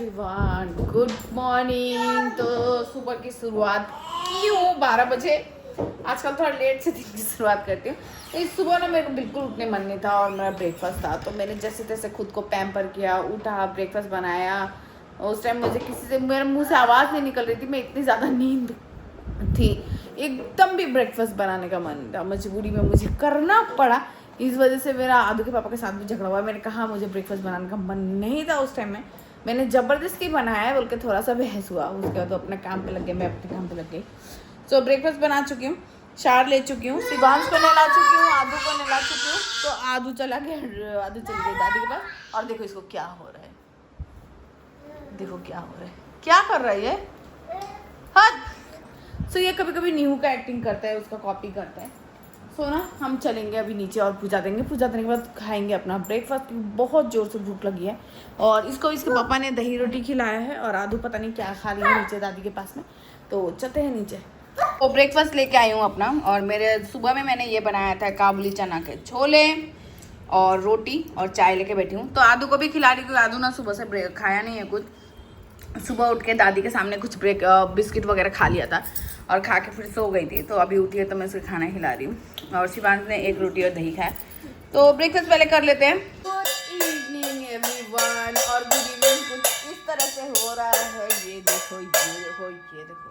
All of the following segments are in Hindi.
Everyone, good morning. तो सुबह की शुरुआत की हूँ 12 बजे। आजकल थोड़ा लेट से दिन की शुरुआत करती हूँ। इस सुबह ना मेरे को बिल्कुल उठने मन नहीं था और मेरा ब्रेकफास्ट था, तो मैंने जैसे तैसे खुद को पैम्पर किया, उठा, ब्रेकफास्ट बनाया। उस टाइम मुझे किसी से, मेरे मुंह से आवाज़ नहीं निकल रही थी, मैं इतनी ज़्यादा नींद थी, एकदम भी ब्रेकफास्ट बनाने का मन था। मजबूरी में मुझे करना पड़ा। इस वजह से मेरा आदू के पापा के साथ भी झगड़ा हुआ। मैंने कहा मुझे ब्रेकफास्ट बनाने का मन नहीं था उस टाइम में, मैंने ज़बरदस्ती बनाया बोल के थोड़ा सा बहस हुआ। उसके बाद तो अपने काम पे लग गए, मैं अपने काम पे लग गई। सो ब्रेकफास्ट बना चुकी हूँ, शार ले चुकी हूँ, शिवांश को नहला चुकी हूँ, आदू को नहला चुकी हूँ। तो आदू चला गया, आदू चली गई दादी के पास। और देखो इसको क्या हो रहा है, देखो क्या हो रहा है, क्या कर रहा है ये। हाँ, सो ये कभी कभी न्यू का एक्टिंग करता है, उसका कॉपी करता है। सो ना हम चलेंगे अभी नीचे और पूजा देंगे। पूजा देने के बाद खाएंगे अपना ब्रेकफास्ट। बहुत ज़ोर से भूख लगी है और इसको इसके पापा ने दही रोटी खिलाया है और आदू पता नहीं क्या खा रही है नीचे दादी के पास में। तो चलते हैं नीचे। तो ब्रेकफास्ट लेके आई हूँ अपना, और मेरे सुबह में मैंने ये बनाया था काबुली चना के छोले और रोटी और चाय लेके बैठी हूँ। तो आदू को भी खिला रही, क्योंकि आदू ना सुबह से खाया नहीं है कुछ। सुबह उठ के दादी के सामने कुछ बिस्किट वगैरह खा लिया था और खा के फिर सो गई थी। तो अभी उठी है तो मैं उसे खाना खिला रही हूँ। और शिवांश ने एक रोटी और दही खाया। तो ब्रेकफास्ट पहले कर लेते हैं। गुड इवनिंग एवरीवन, और गुड इवनिंग कुछ इस तरह से हो रहा है। ये देखो, ये देखो, ये देखो।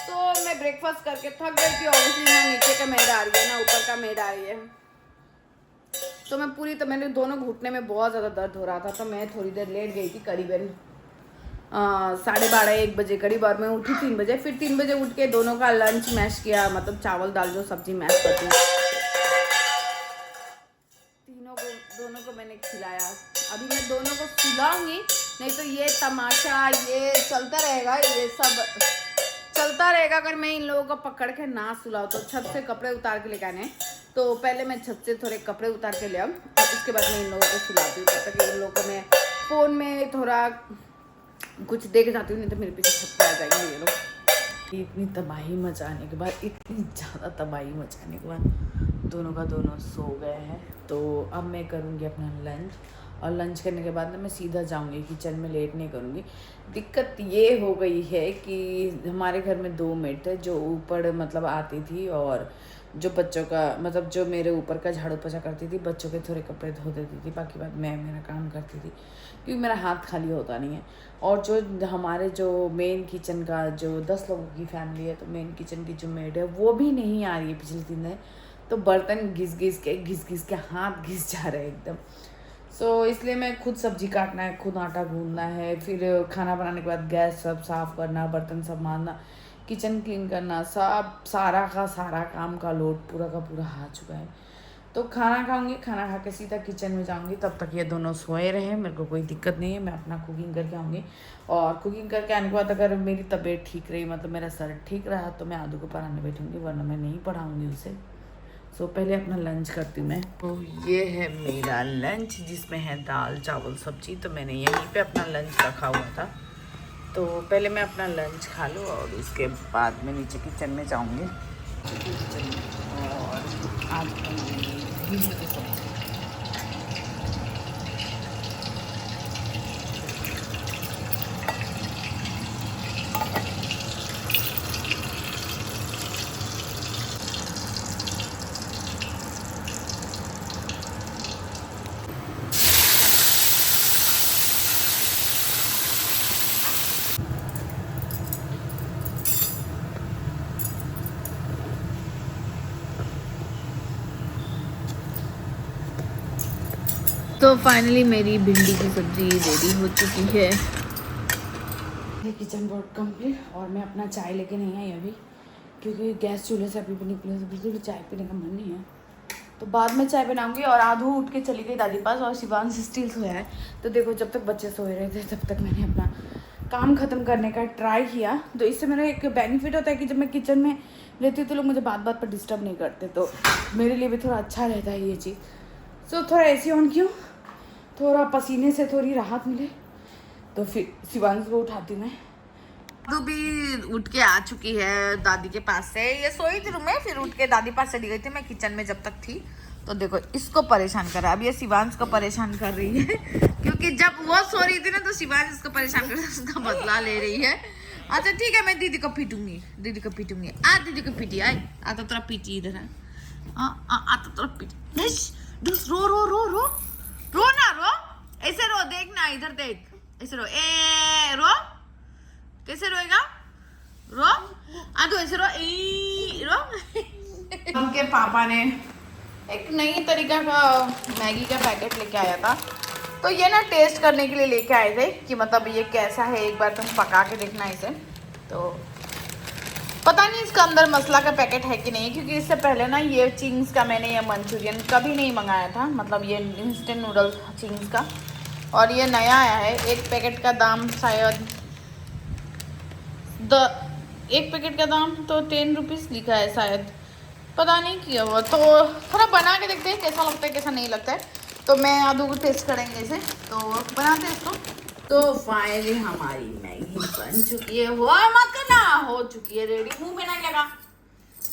तो मैं ब्रेकफास्ट करके थक गई थी। ऑब्वियसली ना नीचे का मेड आ रही है ना ऊपर का मेड आ रही है। तो मैंने दोनों घुटने में बहुत ज़्यादा दर्द हो रहा था, तो मैं थोड़ी देर लेट गई थी, करीबन 12:30-1 बजे करीब। और मैं उठी 3 बजे। फिर 3 बजे उठ के दोनों का लंच मैश किया, मतलब चावल दाल जो सब्जी मैश करती हूँ, दोनों को मैंने खिलाया। अभी मैं दोनों को सुलाऊंगी, नहीं तो ये तमाशा ये चलता रहेगा, ये सब चलता रहेगा अगर मैं इन लोगों को पकड़ के ना सुलाऊँ। तो छत से कपड़े उतार के लेके आने, तो पहले मैं छत से थोड़े कपड़े उतार के ले आऊँ, उसके बाद मैं इन लोगों को सुलाती हूँ। तब तक इन लोगों को मैं फ़ोन में थोड़ा कुछ देख जाती हूँ, नहीं तो मेरे पीछे छत पे आ जाएंगे ये लोग। इतनी तबाही मचाने के बाद, इतनी ज़्यादा तबाही मचाने के बाद दोनों का दोनों सो गए हैं। तो अब मैं करूँगी अपना लंच, और लंच करने के बाद ना मैं सीधा जाऊँगी किचन में, लेट नहीं करूँगी। दिक्कत ये हो गई है कि हमारे घर में 2 मेड थे जो ऊपर मतलब आती थी, और जो बच्चों का मतलब जो मेरे ऊपर का झाड़ू पोछा करती थी, बच्चों के थोड़े कपड़े धो देती थी, बाकी बात मैं मेरा काम करती थी, क्योंकि मेरा हाथ खाली होता नहीं है। और जो हमारे जो मेन किचन का जो 10 लोगों की फैमिली है, तो मेन किचन की जो मेड है वो भी नहीं आ रही है पिछले 3 दिन। तो बर्तन घिस घिस के हाथ घिस जा रहे हैं एकदम। सो इसलिए मैं खुद सब्जी काटना है, खुद आटा गूंदना है, फिर खाना बनाने के बाद गैस सब साफ़ करना, बर्तन सब मारना, किचन क्लीन करना, सब सारा का सारा काम का लोड पूरा का पूरा आ चुका है। तो खाना खाऊंगी, खाना खा के सीधा किचन में जाऊंगी। तब तक ये दोनों सोए रहे, मेरे को कोई दिक्कत नहीं है। मैं अपना कुकिंग करके आऊँगी, और कुकिंग करके आने के बाद अगर मेरी तबीयत ठीक रही, मतलब मेरा सर ठीक रहा, तो मैं आदू को पढ़ाने बैठूँगी, वरना मैं नहीं पढ़ाऊँगी उसे। सो पहले अपना लंच करती हूँ मैं। तो ये है मेरा लंच, जिसमें है दाल चावल सब्जी। तो मैंने यहीं पे अपना लंच रखा हुआ था, तो पहले मैं अपना लंच खा लूँ और उसके बाद मैं नीचे किचन में जाऊँगी। और आज सब्जी तो फाइनली मेरी भिंडी की सब्ज़ी रेडी हो चुकी है। ये किचन वर्क कंप्लीट, और मैं अपना चाय लेके नहीं आई अभी, क्योंकि गैस चूल्हे से अभी भी निकले, तो बिल्कुल भी चाय पीने का मन नहीं है। तो बाद में चाय बनाऊंगी। और आधू उठ के चली गई दादी पास, और शिवांश स्टिल सोया है। तो देखो, जब तक बच्चे सोए रहे थे तब तक मैंने अपना काम ख़त्म करने का ट्राई किया। तो इससे मेरा एक बेनिफिट होता है कि जब मैं किचन में रहती हूँ तो लोग मुझे बात बात पर डिस्टर्ब नहीं करते, तो मेरे लिए भी थोड़ा अच्छा रहता है ये चीज़। सो थोड़ा ऐसी ऑन क्यों, थोड़ा पसीने से थोड़ी राहत मिले। तो फिर शिवांश को उठाती मैं। आदू भी उठ के आ चुकी है दादी के पास से। ये सोई थी रूम में, फिर उठ के दादी पास चली गई थी। मैं किचन में जब तक थी, तो देखो इसको परेशान कर रहा है। अब ये शिवांश को परेशान कर रही है। क्योंकि जब वो सो रही थी ना तो शिवानी उसको परेशान कर उसका बदला ले रही है। अच्छा ठीक है, मैं दीदी को पीटूंगी, दीदी को पीटूंगी। आ दीदी को पीटी, आए आता तेरा पीटी इधर है। आता तेरा पीटी। डस रो रो रो रो रो ना रो, ऐसे रो, देख ना इधर देख, ऐसे रो, ए रो, कैसे रोएगा, रो आ तो ऐसे रो, ई रो। उनके पापा ने एक नई तरीका का मैगी का पैकेट लेके आया था, तो ये ना टेस्ट करने के लिए लेके आए थे कि मतलब ये कैसा है, एक बार तुम पका के देखना इसे। तो पता नहीं इसका अंदर मसाला का पैकेट है कि नहीं, क्योंकि इससे पहले ना ये चिंग्स का मैंने ये मंचूरियन कभी नहीं मंगाया था, मतलब ये इंस्टेंट नूडल्स चिंग्स का, और ये नया आया है। एक पैकेट का दाम शायद एक पैकेट का दाम तो 10 रुपीज़ लिखा है शायद, पता नहीं किया हुआ। तो थोड़ा बना के देखते हैं कैसा लगता है कैसा नहीं लगता है। तो मैं आदू को टेस्ट करेंगे इसे, तो बनाते हैं इसको। तो फाइनली हमारी मैगी बन चुकी है, हुआ मत करना, हो चुकी है रेडी, मुंह में नहीं लगा।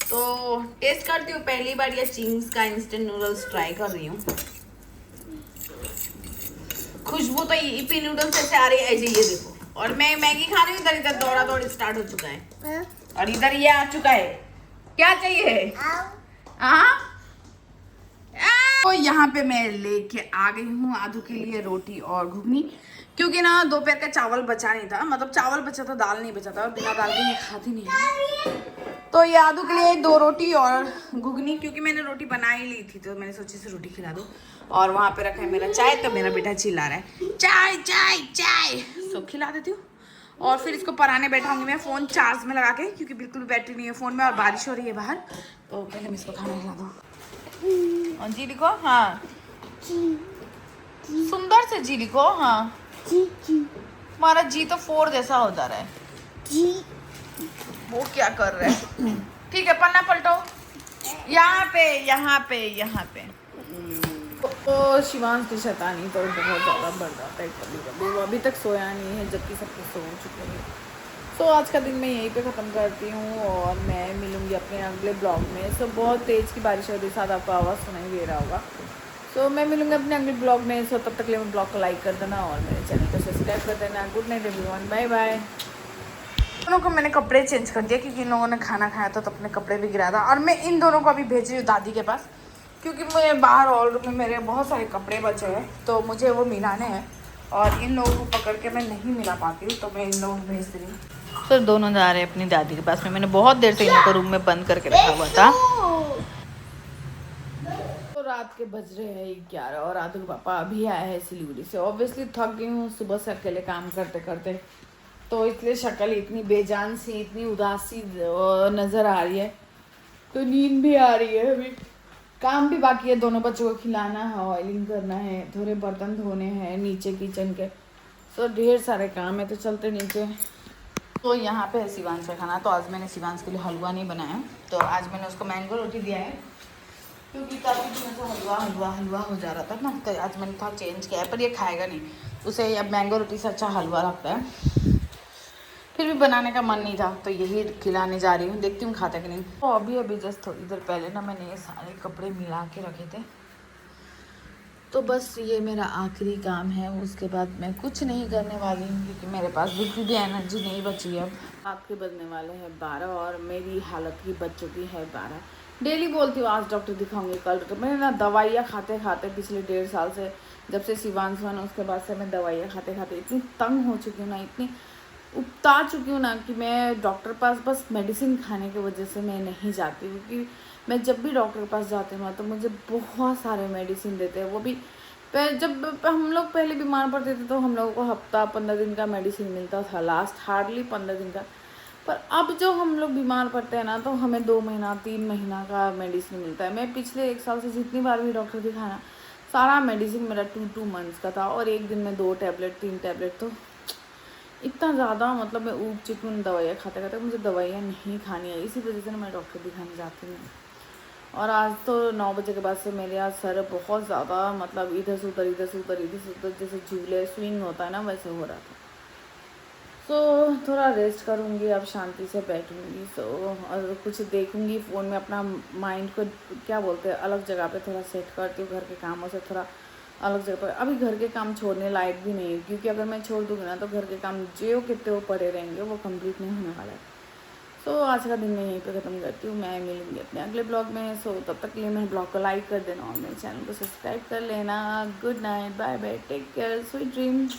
तो टेस्ट करती हूँ, पहली बार ये चिंग्स का इंस्टेंट नूडल्स ट्राई कर रही हूँ। खुशबू तो ईपी नूडल्स ऐसे आ रही है, ऐसे ये देखो। और मैं मैगी खा रही हूँ, इधर इधर दौड़ा दौड़ी स्टार्ट हो चुका है, और इधर ये आ चुका है। क्या चाहिए? तो यहाँ पे मैं लेके आ गई हूँ आदू के लिए रोटी और घुगनी, क्योंकि ना दोपहर का चावल बचा नहीं था, मतलब चावल बचा था, दाल नहीं बचा था, और बिना दाल के ये खाती नहीं है। तो ये आदू के लिए 2 रोटी और घुगनी, क्योंकि मैंने रोटी बना ही ली थी, तो मैंने सोची से रोटी खिला दूँ। और वहाँ पे रखा है मेरा चाय, तो मेरा बेटा चिल्ला रहा है चाय चाय चाय, सो खिला देती हूँ। और फिर इसको पढ़ाने बैठाऊंगी मैं, फ़ोन चार्ज में लगा के, क्योंकि बिल्कुल बैटरी नहीं है फ़ोन में, और बारिश हो रही है बाहर। तो पहले मैं इसको खाना खिला दूँ। और जी लिखो, हाँ सुंदर से जी लिखो, हाँ हमारा जी तो 4 जैसा हो जा रहा है जी। वो क्या कर रहा है? ठीक है, पन्ना पलटो, यहाँ पे यहाँ पे यहाँ पे। तो शिवांश की शैतानी तो बहुत ज़्यादा बढ़ जाता है कभी कभी, वो अभी तक सोया नहीं है जबकि सब कुछ सो चुके हैं। तो आज का दिन मैं यहीं पे ख़त्म करती हूँ, और मैं मिलूँगी अपने अगले ब्लॉग में। सो बहुत तेज़ की बारिश हो रही, साथ आपको आवाज़ सुनाई दे रहा होगा। सो मैं मिलूँगी अपने अगले ब्लॉग में। सो तब तक लिए मैं ब्लॉग को लाइक कर देना और मेरे चैनल को सब्सक्राइब कर देना। Good night everyone, bye bye. दोनों को मैंने कपड़े चेंज कर दिया, क्योंकि इन लोगों ने खाना खाया था तो अपने कपड़े भी गिराया था। और मैं इन दोनों को अभी भेज रही हूँ दादी के पास, क्योंकि मैं बाहर हॉल में मेरे बहुत सारे कपड़े बचे हैं, तो मुझे वो मिलाने हैं, और इन लोगों को पकड़ के मैं नहीं मिला पाती हूँ, तो मैं इन लोगों को भेज रही हूँ। सर दोनों जा रहे हैं अपनी दादी के पास में, मैंने बहुत देर से इनको रूम में बंद करके रखा हुआ था। तो रात के बज रहे हैं 11, और आदू के पापा अभी आए हैं सिलीगुड़ी से। ऑब्वियसली थक गई हूँ सुबह से अकेले काम करते करते, तो इसलिए शक्ल इतनी बेजान सी, इतनी उदासी नज़र आ रही है, तो नींद भी आ रही है। अभी काम भी बाकी है, दोनों बच्चों को खिलाना है, ऑयलिंग करना है, थोड़े बर्तन धोने हैं नीचे किचन के, तो ढेर सारे काम है। तो चलते नीचे। तो यहाँ पे है शिवांश का खाना। तो आज मैंने शिवांश के लिए हलवा नहीं बनाया, तो आज मैंने उसको मैंगो रोटी दिया है, क्योंकि काफ़ी दिनों से हलवा हलवा हलवा हो जा रहा था ना, तो आज मैंने थोड़ा चेंज किया है। पर ये खाएगा नहीं, उसे अब मैंगो रोटी से अच्छा हलवा लगता है। फिर भी बनाने का मन नहीं था, तो यही खिलाने जा रही हूँ, देखती हूँ खाता कि नहीं। तो अभी जस्ट थोड़ी देर पहले ना मैंने ये सारे कपड़े मिला के रखे थे, तो बस ये मेरा आखिरी काम है, उसके बाद मैं कुछ नहीं करने वाली हूँ, क्योंकि मेरे पास बिल्कुल भी एनर्जी नहीं बची है। अब रात के बजने वाले हैं 12, और मेरी हालत की बच चुकी है 12। डेली बोलती हूँ आज डॉक्टर दिखाऊंगी, कल डॉक्टर। मैंने ना दवाइयाँ खाते खाते पिछले 1.5 साल से, जब से शिवांश हुआ ना उसके बाद से मैं दवाइयाँ खाते खाते इतनी तंग हो चुकी हूँ ना, इतनी उबता चुकी हूँ ना, कि मैं डॉक्टर पास बस मेडिसिन खाने की वजह से मैं नहीं जाती, क्योंकि मैं जब भी डॉक्टर के पास जाती हूँ तो मुझे बहुत सारे मेडिसिन देते हैं। वो भी जब हम लोग पहले बीमार पड़ते थे तो हम लोगों को हफ्ता 15 दिन का मेडिसिन मिलता था, लास्ट हार्डली 15 दिन का। पर अब जो हम लोग बीमार पड़ते हैं ना, तो हमें 2 महीना 3 महीना का मेडिसिन मिलता है। मैं पिछले 1 साल से जितनी बार भी डॉक्टर दिखाना, सारा मेडिसिन मेरा 2 मंथ्स का था, और एक दिन में 2 टैबलेट 3 टैबलेट, तो इतना ज़्यादा मतलब मैं ऊब चुकी हूँ दवाइयाँ खाते खाते। मुझे दवाइयाँ नहीं खानी है, इसी वजह से मैं डॉक्टर दिखाने जाती हूँ। और आज तो 9 बजे के बाद से मेरे आज सर बहुत ज़्यादा, मतलब इधर से उधर इधर से उधर इधर से उधर, जैसे झूले स्विंग होता है ना वैसे हो रहा था। सो थोड़ा रेस्ट करूँगी, अब शांति से बैठूँगी। और कुछ देखूँगी फ़ोन में, अपना माइंड को क्या बोलते हैं अलग जगह पे थोड़ा सेट करती हूँ, घर के कामों से थोड़ा अलग जगह पर। अभी घर के काम छोड़ने लायक भी नहीं है, क्योंकि अगर मैं छोड़ दूँगी ना तो घर के काम जो कितने वो पड़े रहेंगे, वो कंप्लीट नहीं होने वाला है। सो आज का दिन मैं यहीं पे ख़त्म करती हूँ। मैं मिलूंगी अपने अगले ब्लॉग में। सो तब तक के लिए मेरे ब्लॉग को लाइक कर देना और मेरे चैनल को सब्सक्राइब कर लेना। Good night, bye bye, take care, sweet dreams.